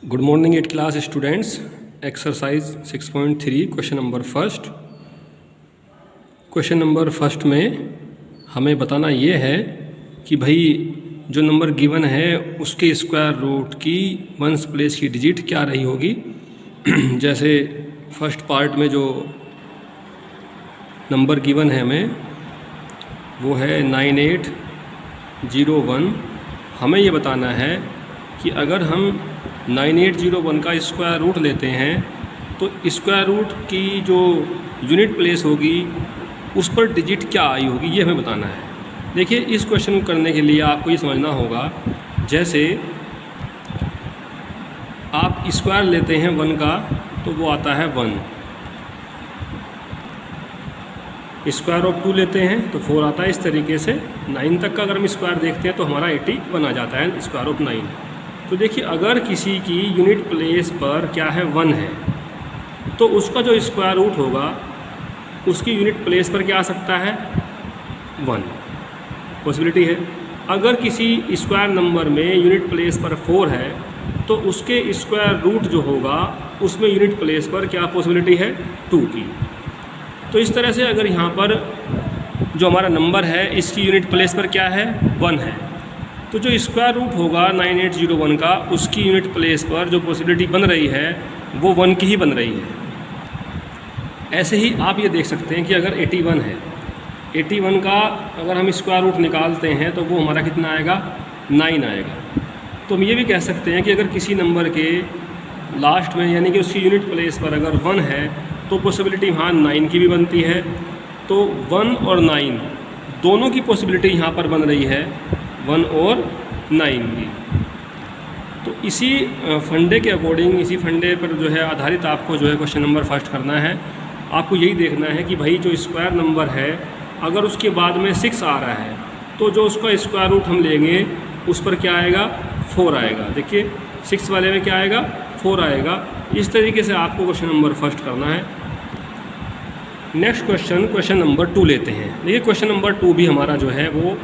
Good morning eight class students. Exercise 6.3 question number first. Question number first में हमें बताना ये है कि भाई जो नंबर गिवन है उसके स्क्वायर रूट की वंस प्लेस की डिजिट क्या रही होगी। जैसे फर्स्ट पार्ट में जो नंबर गिवन है हमें वो है 9801। हमें ये बताना है कि अगर हम 9801 का स्क्वायर रूट लेते हैं तो स्क्वायर रूट की जो यूनिट प्लेस होगी उस पर डिजिट क्या आई होगी, ये हमें बताना है। देखिए, इस क्वेश्चन को करने के लिए आपको ये समझना होगा, जैसे आप स्क्वायर लेते हैं 1 का तो वो आता है 1, स्क्वायर ऑफ 2 लेते हैं तो 4 आता है। इस तरीके से 9 तक का अगर हम स्क्वायर देखते हैं तो हमारा 81 आ जाता है, स्क्वायर ऑफ 9। तो देखिए, अगर किसी की यूनिट प्लेस पर क्या है 1 है तो उसका जो स्क्वायर रूट होगा उसकी यूनिट प्लेस पर क्या आ सकता है 1, पॉसिबिलिटी है। अगर किसी स्क्वायर नंबर में यूनिट प्लेस पर 4 है तो उसके स्क्वायर रूट जो होगा उसमें यूनिट प्लेस पर क्या पॉसिबिलिटी है 2 की। तो इस तरह से अगर यहाँ पर जो हमारा नंबर है इसकी यूनिट प्लेस पर क्या है 1 है, तो जो स्क्वायर रूट होगा 9801 का उसकी यूनिट प्लेस पर जो पॉसिबिलिटी बन रही है वो 1 की ही बन रही है। ऐसे ही आप ये देख सकते हैं कि अगर 81 है, 81 का अगर हम स्क्वायर रूट निकालते हैं तो वो हमारा कितना आएगा 9 आएगा। तो हम ये भी कह सकते हैं कि अगर किसी नंबर के लास्ट में यानी कि उसकी यूनिट प्लेस पर अगर 1 है तो पॉसिबिलिटी वहाँ 9 की भी बनती है। तो 1 और 9 दोनों की पॉसिबिलिटी यहाँ पर बन रही है 1 और 9 की। तो इसी फंडे के अकॉर्डिंग, इसी फंडे पर जो है आधारित आपको जो है क्वेश्चन नंबर फर्स्ट करना है। आपको यही देखना है कि भाई जो स्क्वायर नंबर है अगर उसके बाद में 6 आ रहा है तो जो उसका स्क्वायर रूट हम लेंगे उस पर क्या आएगा 4 आएगा। देखिए 6 वाले में क्या आएगा 4 आएगा। इस तरीके से आपको क्वेश्चन नंबर फर्स्ट करना है। नेक्स्ट क्वेश्चन नंबर 2 लेते हैं। देखिए, क्वेश्चन नंबर 2 भी हमारा जो है वो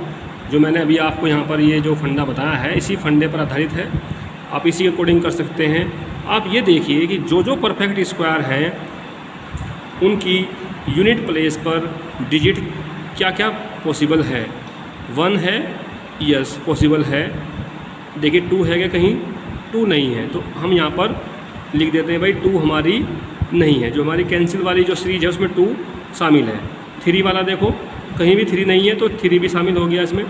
जो मैंने अभी आपको यहाँ पर ये जो फंडा बताया है इसी फंडे पर आधारित है। आप इसी के अकॉर्डिंग कर सकते हैं। आप ये देखिए कि जो परफेक्ट स्क्वायर हैं उनकी यूनिट प्लेस पर डिजिट क्या क्या पॉसिबल है। 1 है, यस पॉसिबल है। देखिए 2 है क्या, कहीं 2 नहीं है तो हम यहाँ पर लिख देते हैं भाई 2 हमारी नहीं है। जो हमारी कैंसिल वाली जो सीरीज है उसमें 2 शामिल है। 3 वाला देखो कहीं भी 3 नहीं है तो 3 भी शामिल हो गया इसमें।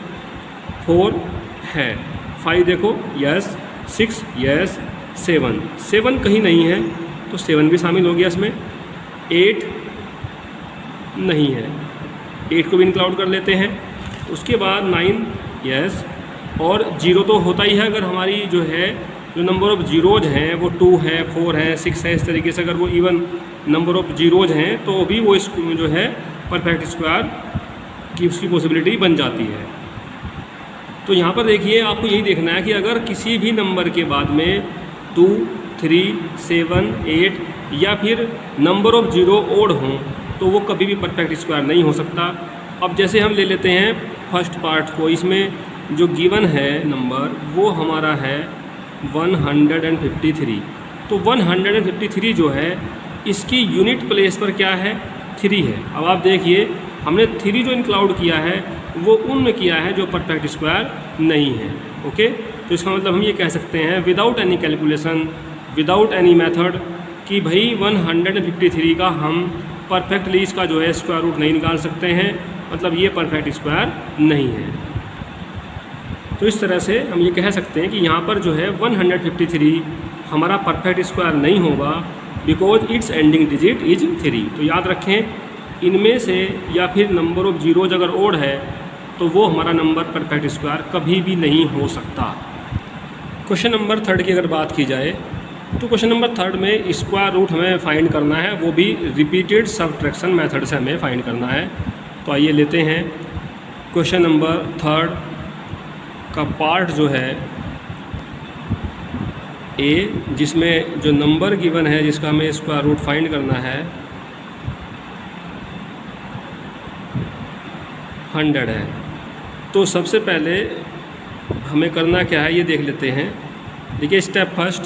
4 है, 5 देखो यस, 6 यस, 7 कहीं नहीं है तो 7 भी शामिल हो गया इसमें। 8 नहीं है, 8 को भी इंक्लूड कर लेते हैं। उसके बाद 9 यस, और 0 तो होता ही है अगर हमारी जो है जो नंबर ऑफ़ जीरोज हैं वो 2 है, 4 है, 6 है। इस तरीके से अगर वो इवन नंबर ऑफ़ जीरोज हैं तो भी वो जो है परफेक्ट स्क्वायर की उसकी पॉसिबिलिटी बन जाती है। तो यहाँ पर देखिए, आपको यही देखना है कि अगर किसी भी नंबर के बाद में 2, 3, 7, 8 या फिर नंबर ऑफ़ जीरो ओड हों तो वो कभी भी परफेक्ट स्क्वायर नहीं हो सकता। अब जैसे हम ले लेते हैं फर्स्ट पार्ट को, इसमें जो गिवन है नंबर वो हमारा है 153। तो 153 जो है इसकी यूनिट प्लेस पर क्या है 3 है। अब आप देखिए हमने 3 जो इंक्लूड किया है वो उनमें किया है जो परफेक्ट स्क्वायर नहीं है। ओके, तो इसका मतलब हम ये कह सकते हैं without any calculation, without any method कि भाई 153 का हम परफेक्टली इसका जो है स्क्वायर रूट नहीं निकाल सकते हैं, मतलब ये परफेक्ट स्क्वायर नहीं है। तो इस तरह से हम ये कह सकते हैं कि यहाँ पर जो है 153 हमारा परफेक्ट स्क्वायर नहीं होगा because it's ending digit is 3। तो याद रखें, इनमें से या फिर नंबर ऑफ़ जीरोज अगर ओड है तो वो हमारा नंबर परफेक्ट स्क्वायर कभी भी नहीं हो सकता। क्वेश्चन नंबर 3 की अगर बात की जाए तो क्वेश्चन नंबर 3 में स्क्वायर रूट हमें फाइंड करना है, वो भी रिपीटेड सबट्रैक्शन मेथड से हमें फाइंड करना है। तो आइए लेते हैं क्वेश्चन नंबर 3 का पार्ट जो है ए, जिसमें जो नंबर गिवन है जिसका हमें स्क्वायर रूट फाइंड करना है 100 है। तो सबसे पहले हमें करना क्या है ये देख लेते हैं। देखिए, स्टेप फर्स्ट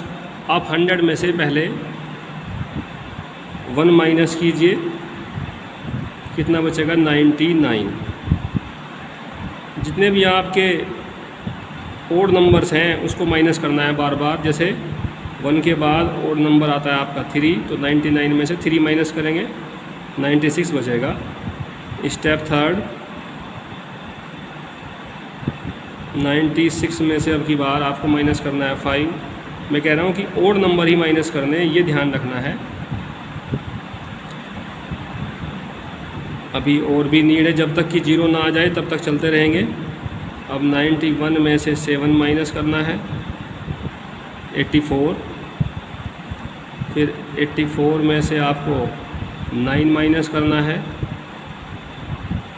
आप 100 में से पहले 1 माइनस कीजिए, कितना बचेगा 99। जितने भी आपके ओड नंबर्स हैं उसको माइनस करना है बार बार। जैसे 1 के बाद ओड नंबर आता है आपका 3, तो 99 में से 3 माइनस करेंगे, 96 बचेगा। स्टेप थर्ड, 96 में से अब की बार आपको माइनस करना है 5। मैं कह रहा हूँ कि ओड नंबर ही माइनस करने हैं, ये ध्यान रखना है। अभी और भी नीड है, जब तक कि 0 ना आ जाए तब तक चलते रहेंगे। अब 91 में से 7 माइनस करना है, 84। फिर 84 में से आपको 9 माइनस करना है,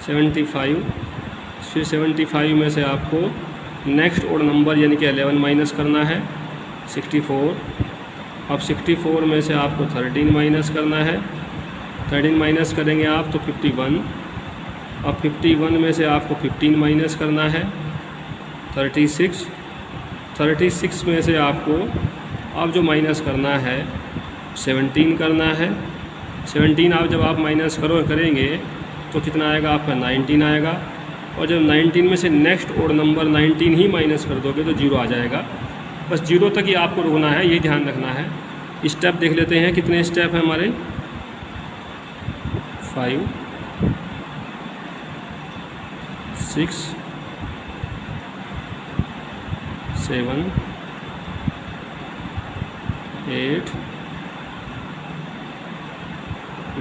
75। फिर 75 में से आपको नेक्स्ट ओड नंबर यानी कि 11 माइनस करना है, 64। अब 64 में से आपको 13 माइनस करना है, 13 माइनस करेंगे आप तो 51। अब 51 में से आपको 15 माइनस करना है, 36। 36 में से आपको अब जो माइनस करना है 17 करना है। 17 आप जब आप माइनस करेंगे तो कितना आएगा आपका 19 आएगा। और जब 19 में से नेक्स्ट ओड नंबर 19 ही माइनस कर दोगे तो 0 आ जाएगा। बस 0 तक ही आपको रुकना है, ये ध्यान रखना है। स्टेप देख लेते हैं, कितने स्टेप हैं हमारे, 5, 6, 7, 8,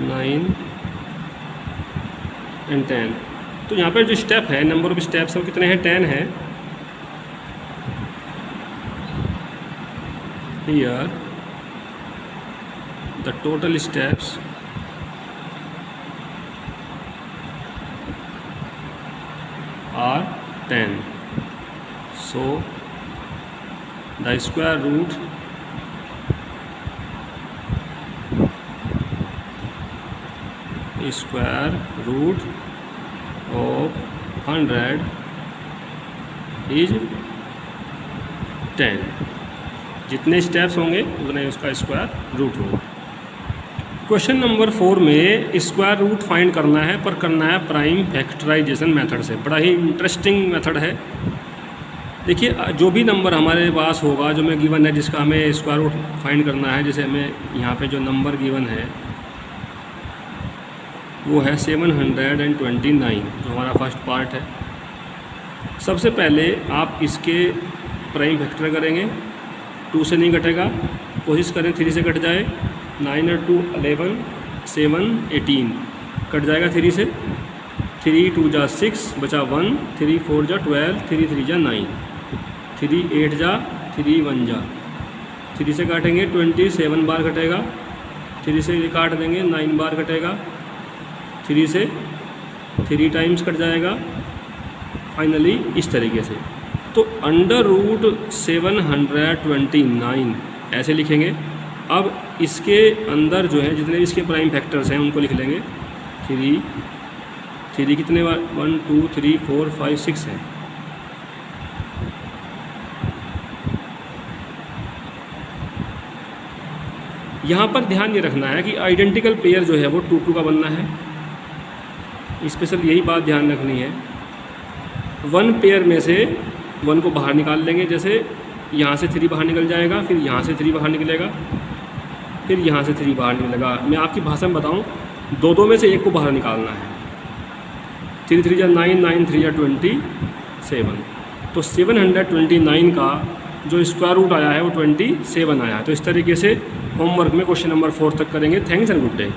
9 एंड 10। तो यहाँ पर जो स्टेप है, नंबर ऑफ स्टेप्स वो कितने हैं, 10 है। Here the total steps are 10. So the square root of 100 is 10। जितने स्टेप्स होंगे उतने उसका स्क्वायर रूट होगा। क्वेश्चन नंबर 4 में स्क्वायर रूट फाइंड करना है, पर करना है प्राइम फैक्टराइजेशन मेथड से। बड़ा ही इंटरेस्टिंग मेथड है। देखिए, जो भी नंबर हमारे पास होगा जो में गिवन है जिसका हमें स्क्वायर रूट फाइंड करना है, जैसे हमें यहाँ पे जो नंबर गिवन है वो है 729, जो हमारा फर्स्ट पार्ट है। सबसे पहले आप इसके प्राइम फैक्टर करेंगे, 2 से नहीं कटेगा, कोशिश करें 3 से कट जाए। 9 और 2 11, 7 18 कट जाएगा 3 से। 3 2 जा 6 बचा 1, 3 4 जा 12, 3 3 जा 9, 3 8 जा 3 1 जा 3 से काटेंगे 27 बार कटेगा। 3 से काट देंगे 9 बार कटेगा। 3 से 3 टाइम्स कट जाएगा। फाइनली इस तरीके से। तो अंडर रूट 729 ऐसे लिखेंगे। अब इसके अंदर जो है जितने भी इसके प्राइम फैक्टर्स हैं उनको लिख लेंगे। 3 कितने बार, 1 2 3 4 5 6 है। यहाँ पर ध्यान ये रखना है कि आइडेंटिकल पेयर जो है वो 2 2 का बनना है। स्पेशल यही बात ध्यान रखनी है। 1 पेयर में से 1 को बाहर निकाल लेंगे। जैसे यहाँ से 3 बाहर निकल जाएगा, फिर यहाँ से 3 बाहर निकलेगा, फिर यहाँ से 3 बाहर निकलेगा। मैं आपकी भाषा में बताऊँ, 2 में से एक को बाहर निकालना है। 3 3 जा 9, 9 3 जा 27। तो 729 का जो स्क्वायर रूट आया है वो 27 आया है। तो इस तरीके से होमवर्क में क्वेश्चन नंबर 4 तक करेंगे। Thanks and good day.